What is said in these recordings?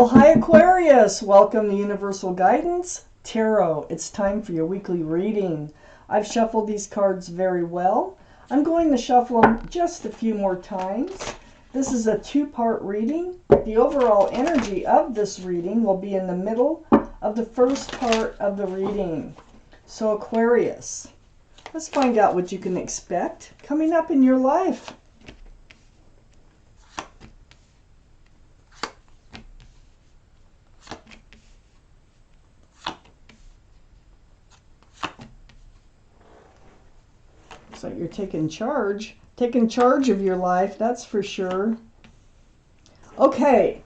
Well, hi Aquarius! Welcome to Universal Guidance Tarot. It's time for your weekly reading. I've shuffled these cards very well. I'm going to shuffle them just a few more times. This is a two-part reading. The overall energy of this reading will be in the middle of the first part of the reading. So Aquarius, let's find out what you can expect coming up in your life. So you're taking charge of your life, that's for sure. Okay,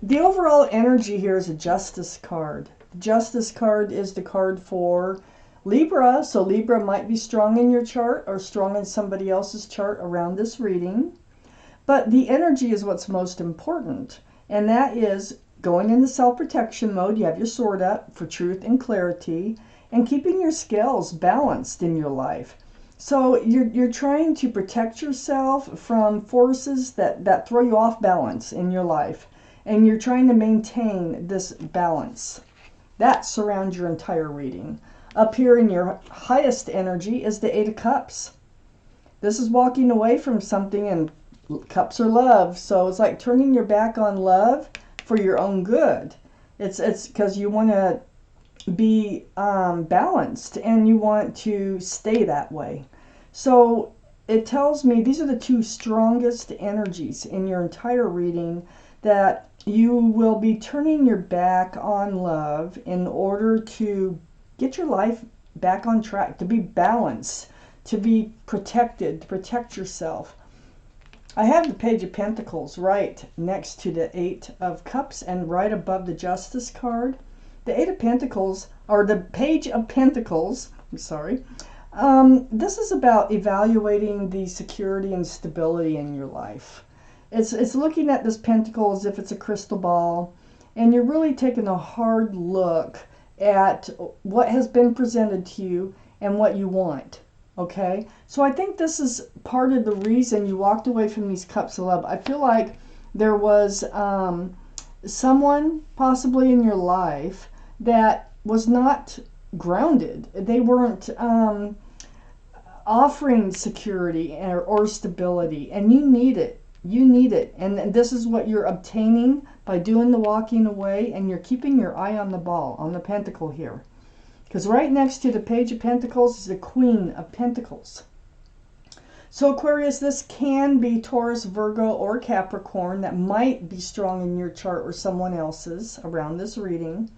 the overall energy here is a Justice card. The Justice card is the card for Libra, so Libra might be strong in your chart or strong in somebody else's chart around this reading. But the energy is what's most important, and that is going into self-protection mode. You have your sword up for truth and clarity, and keeping your scales balanced in your life. So you're trying to protect yourself from forces that throw you off balance in your life. And you're trying to maintain this balance. That surrounds your entire reading. Up here in your highest energy is the Eight of Cups. This is walking away from something, and cups are love. So it's like turning your back on love for your own good. It's because you want to be balanced and you want to stay that way. So it tells me these are the two strongest energies in your entire reading, that you will be turning your back on love in order to get your life back on track, to be balanced, to be protected, to protect yourself. I have the Page of Pentacles right next to the Eight of Cups and right above the Justice card. The Eight of Pentacles, or the Page of Pentacles, I'm sorry. This is about evaluating the security and stability in your life. It's looking at this pentacle as if it's a crystal ball, and you're really taking a hard look at what has been presented to you and what you want. Okay? So I think this is part of the reason you walked away from these cups of love. I feel like there was someone possibly in your life that was not grounded. They weren't offering security or stability, and you need it. You need it, and this is what you're obtaining by doing the walking away, and you're keeping your eye on the ball, on the pentacle here. Because right next to the Page of Pentacles is the Queen of Pentacles. So Aquarius, this can be Taurus, Virgo, or Capricorn that might be strong in your chart or someone else's around this reading.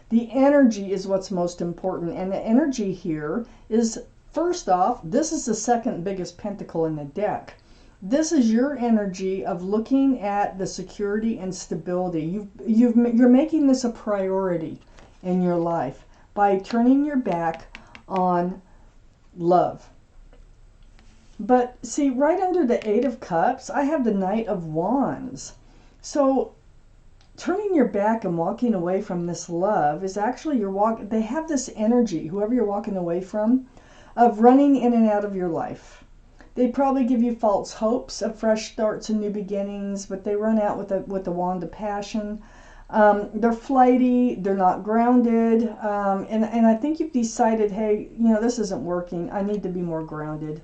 The energy is what's most important, and the energy here is, first off, this is the second biggest pentacle in the deck. This is your energy of looking at the security and stability. You're making this a priority in your life by turning your back on love. But see, right under the Eight of Cups, I have the Knight of Wands. So turning your back and walking away from this love is actually they have this energy, whoever you're walking away from, of running in and out of your life. They probably give you false hopes of fresh starts and new beginnings, but they run out with the wand of passion. They're flighty, they're not grounded, and I think you've decided, hey, this isn't working. I need to be more grounded.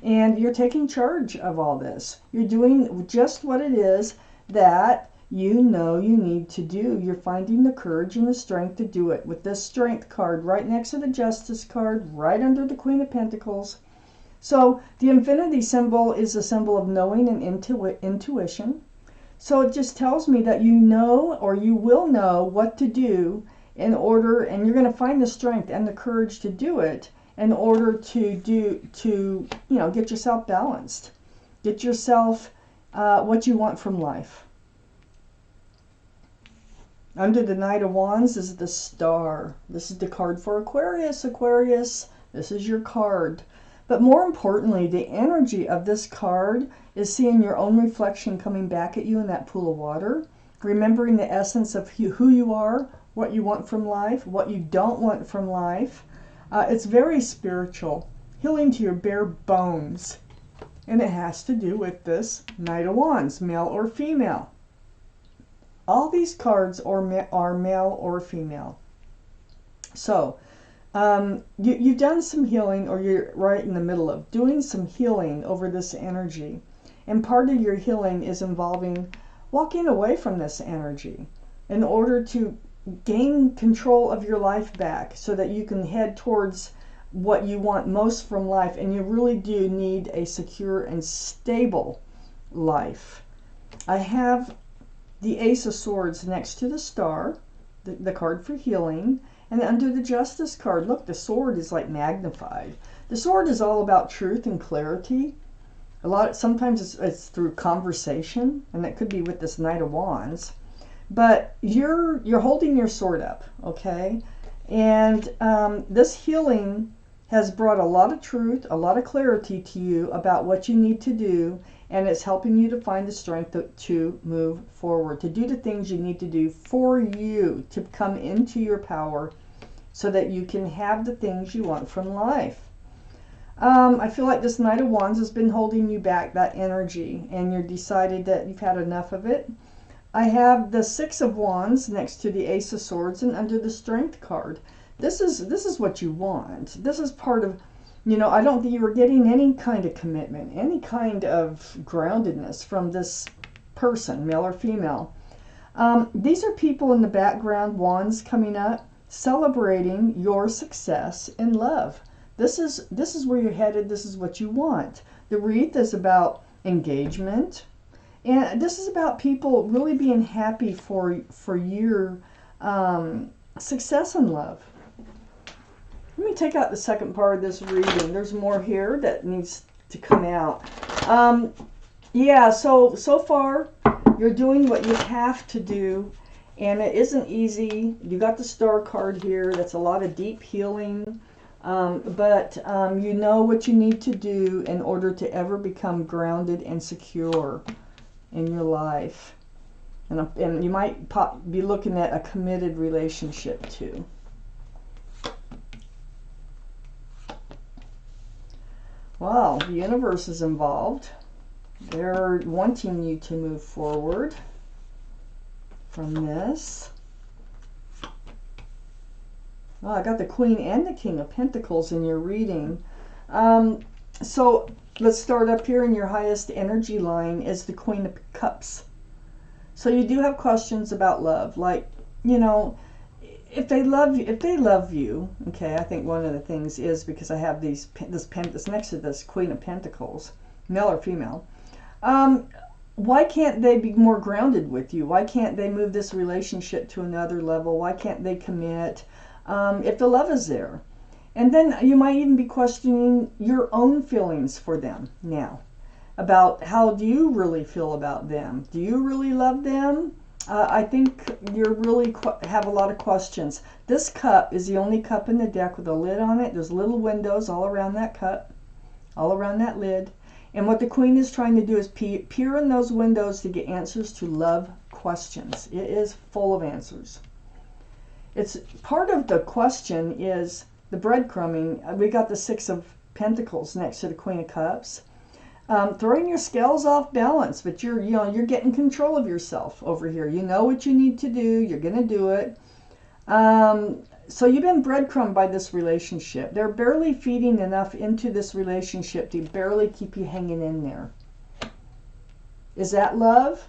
And you're taking charge of all this. You're doing just what it is that you know you need to do. You're finding the courage and the strength to do it. With this Strength card right next to the Justice card, right under the Queen of Pentacles. So the infinity symbol is a symbol of knowing and intuition. So it just tells me that you know, or you will know, what to do in order, and you're going to find the strength and the courage to do it in order to get yourself balanced, get yourself what you want from life. Under the Knight of Wands is the Star. This is the card for Aquarius. Aquarius, this is your card. But more importantly, the energy of this card is seeing your own reflection coming back at you in that pool of water, remembering the essence of who you are, what you want from life, what you don't want from life. It's very spiritual, healing to your bare bones. And it has to do with this Knight of Wands, male or female. All these cards are male or female. So you've done some healing, or you're right in the middle of doing some healing over this energy. And part of your healing is involving walking away from this energy in order to gain control of your life back, so that you can head towards what you want most from life. And you really do need a secure and stable life. I have the Ace of Swords next to the Star, the card for healing. And under the Justice card, look, the sword is like magnified. The sword is all about truth and clarity. Sometimes it's through conversation, and that could be with this Knight of Wands. But you're holding your sword up, okay? And this healing has brought a lot of truth, a lot of clarity to you about what you need to do, and it's helping you to find the strength to move forward, to do the things you need to do for you, to come into your power so that you can have the things you want from life. I feel like this Knight of Wands has been holding you back, that energy, and you've decided that you've had enough of it. I have the Six of Wands next to the Ace of Swords and under the Strength card. This is what you want. This is part of, I don't think you were getting any kind of commitment, any kind of groundedness from this person, male or female. These are people in the background, wands coming up, celebrating your success in love. This is where you're headed. This is what you want. The wreath is about engagement. And this is about people really being happy for your success in love. Let me take out the second part of this reading. There's more here that needs to come out. Yeah, so far you're doing what you have to do, and it isn't easy. You got the Star card here. That's a lot of deep healing. But you know what you need to do in order to ever become grounded and secure in your life. And you might be looking at a committed relationship too. Wow, the universe is involved. They're wanting you to move forward from this. Oh, I got the Queen and the King of Pentacles in your reading. So let's start up here in your highest energy line is the Queen of Cups. So you do have questions about love, like, if they love you, okay, I think one of the things is, because I have this next to this Queen of Pentacles, male or female, why can't they be more grounded with you? Why can't they move this relationship to another level? Why can't they commit if the love is there? And then you might even be questioning your own feelings for them now, about how do you really feel about them? Do you really love them? I think you really have a lot of questions. This cup is the only cup in the deck with a lid on it. There's little windows all around that cup, all around that lid. And what the Queen is trying to do is peer in those windows to get answers to love questions. It is full of answers. It's part of the question is the breadcrumbing. We got the Six of Pentacles next to the Queen of Cups. Throwing your scales off balance, but you're getting control of yourself over here. You know what you need to do. You're going to do it. So you've been breadcrumbed by this relationship. They're barely feeding enough into this relationship to barely keep you hanging in there. Is that love?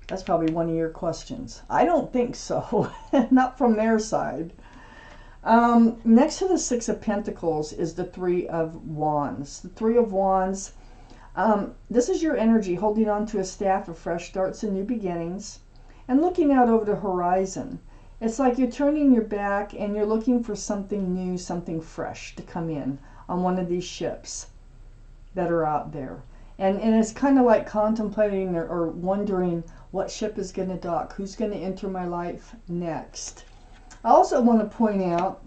That's probably one of your questions. I don't think so. Not from their side. Next to the Six of Pentacles is the Three of Wands. The Three of Wands, this is your energy holding on to a staff of fresh starts and new beginnings and looking out over the horizon. It's like you're turning your back and you're looking for something new, something fresh to come in on one of these ships that are out there. And it's kind of like contemplating or wondering what ship is going to dock, who's going to enter my life next. I also want to point out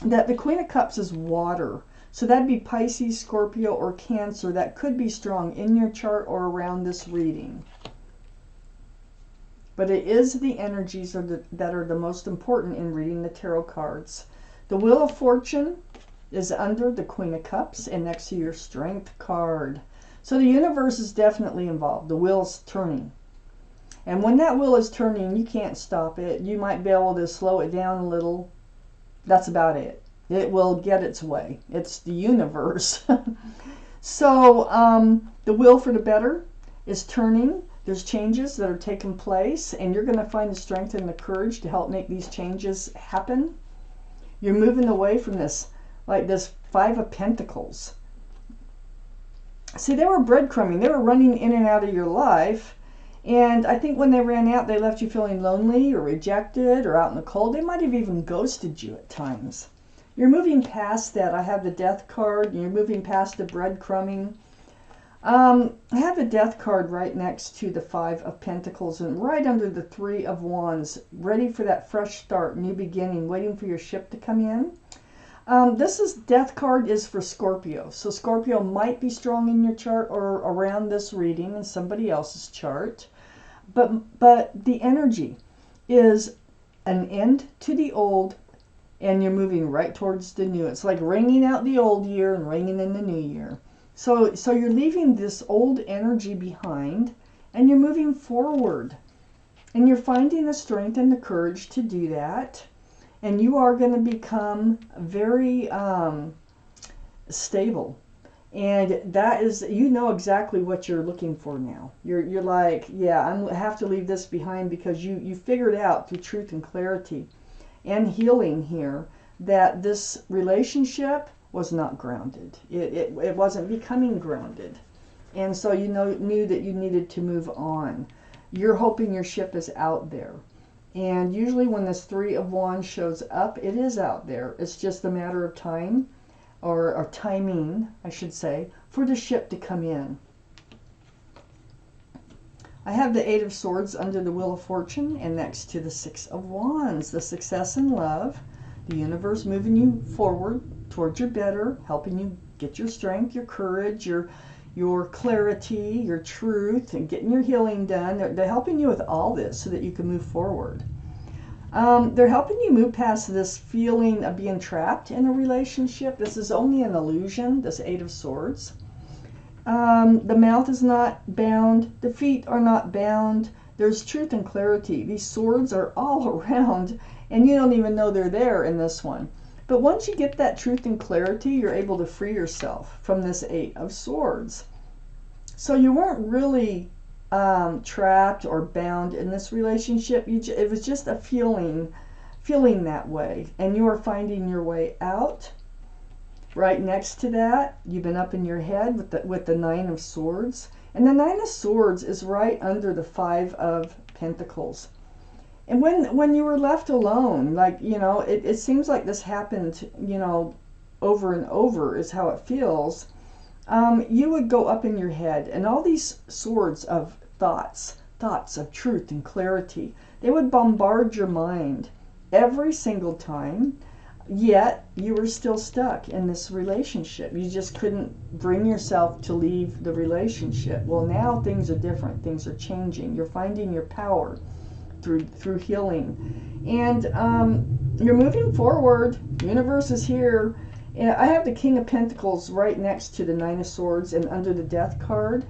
that the Queen of Cups is water. So that'd be Pisces, Scorpio, or Cancer. That could be strong in your chart or around this reading. But it is the energies that are the most important in reading the tarot cards. The Wheel of Fortune is under the Queen of Cups and next to your Strength card. So the universe is definitely involved. The wheel's turning. And when that wheel is turning, you can't stop it. You might be able to slow it down a little. That's about it. It will get its way. It's the universe. So the wheel for the better is turning. There's changes that are taking place, and you're going to find the strength and the courage to help make these changes happen. You're moving away from this, like this Five of Pentacles. See, they were breadcrumbing. They were running in and out of your life. And I think when they ran out, they left you feeling lonely or rejected or out in the cold. They might have even ghosted you at times. You're moving past that. I have the Death card. You're moving past the breadcrumbing. I have the Death card right next to the Five of Pentacles and right under the Three of Wands, ready for that fresh start, new beginning, waiting for your ship to come in. This is Death card is for Scorpio. So Scorpio might be strong in your chart or around this reading in somebody else's chart. But the energy is an end to the old, and you're moving right towards the new. It's like ringing out the old year and ringing in the new year. So you're leaving this old energy behind, and you're moving forward. And you're finding the strength and the courage to do that. And you are going to become very stable. And that is, you know exactly what you're looking for now. You're like, yeah, I have to leave this behind, because you figured out through truth and clarity and healing here that this relationship was not grounded. It wasn't becoming grounded. And so you knew that you needed to move on. You're hoping your ship is out there. And usually when this Three of Wands shows up, it is out there. It's just a matter of time, or timing, I should say, for the ship to come in. I have the Eight of Swords under the Wheel of Fortune, and next to the Six of Wands, the success in love, the universe moving you forward towards your better, helping you get your strength, your courage, your clarity, your truth, and getting your healing done. They're helping you with all this so that you can move forward. They're helping you move past this feeling of being trapped in a relationship. This is only an illusion, this Eight of Swords. The mouth is not bound. The feet are not bound. There's truth and clarity. These swords are all around, and you don't even know they're there in this one. But once you get that truth and clarity, you're able to free yourself from this Eight of Swords. So you weren't really trapped or bound in this relationship. It was just a feeling that way, and you are finding your way out. Right next to that, you've been up in your head with the Nine of Swords, and the Nine of Swords is right under the Five of Pentacles. And when you were left alone, like, it seems like this happened, over and over is how it feels. You would go up in your head, and all these swords of thoughts of truth and clarity, they would bombard your mind every single time, yet you were still stuck in this relationship. You just couldn't bring yourself to leave the relationship. Well, now things are different. Things are changing. You're finding your power through healing, and you're moving forward. The universe is here. And I have the King of Pentacles right next to the Nine of Swords and under the Death card.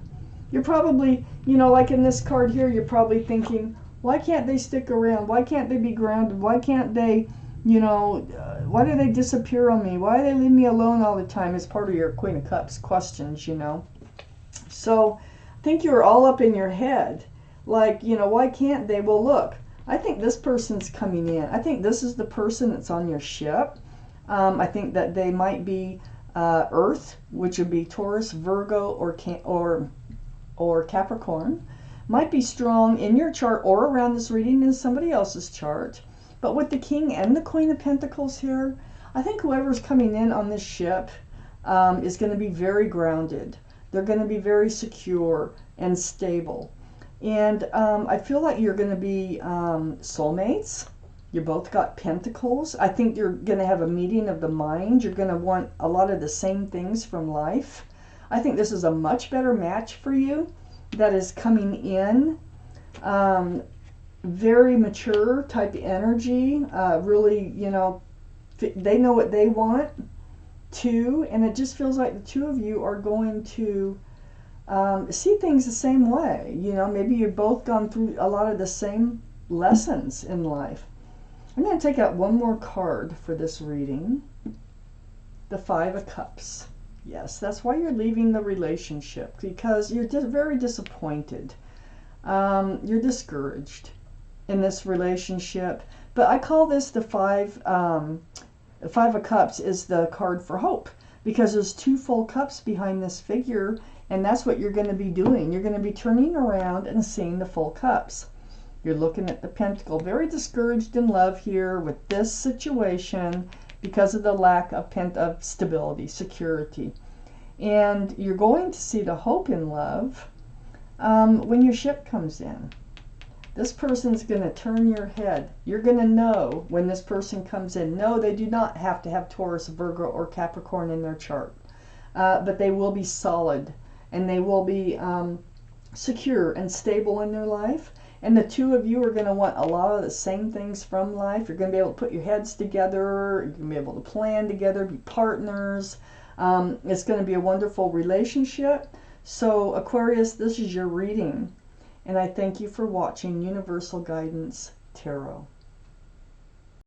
You're probably, like in this card here, you're probably thinking, why can't they stick around? Why can't they be grounded? Why can't they, why do they disappear on me? Why do they leave me alone all the time? As part of your Queen of Cups questions, So I think you're all up in your head. Like, why can't they? Well, look, I think this person's coming in. I think this is the person that's on your ship. I think that they might be Earth, which would be Taurus, Virgo, or Capricorn. Might be strong in your chart or around this reading in somebody else's chart. But with the King and the Queen of Pentacles here, I think whoever's coming in on this ship is going to be very grounded. They're going to be very secure and stable. And I feel like you're going to be soulmates. You both got pentacles. I think you're going to have a meeting of the mind. You're going to want a lot of the same things from life. I think this is a much better match for you that is coming in. Very mature type energy. Really, they know what they want too. And it just feels like the two of you are going to see things the same way. You know, maybe you've both gone through a lot of the same lessons in life. I'm going to take out one more card for this reading. The Five of Cups. Yes, that's why you're leaving the relationship, because you're very disappointed. You're discouraged in this relationship. But I call this the Five of Cups is the card for hope, because there's two full cups behind this figure, and that's what you're going to be doing. You're going to be turning around and seeing the full cups. You're looking at the Pentacle, very discouraged in love here with this situation because of the lack of stability, security. And you're going to see the hope in love when your ship comes in. This person's going to turn your head. You're going to know when this person comes in. No, they do not have to have Taurus, Virgo, or Capricorn in their chart. But they will be solid, and they will be secure and stable in their life. And the two of you are going to want a lot of the same things from life. You're going to be able to put your heads together. You're going to be able to plan together, be partners. It's going to be a wonderful relationship. So Aquarius, this is your reading. And I thank you for watching Universal Guidance Tarot.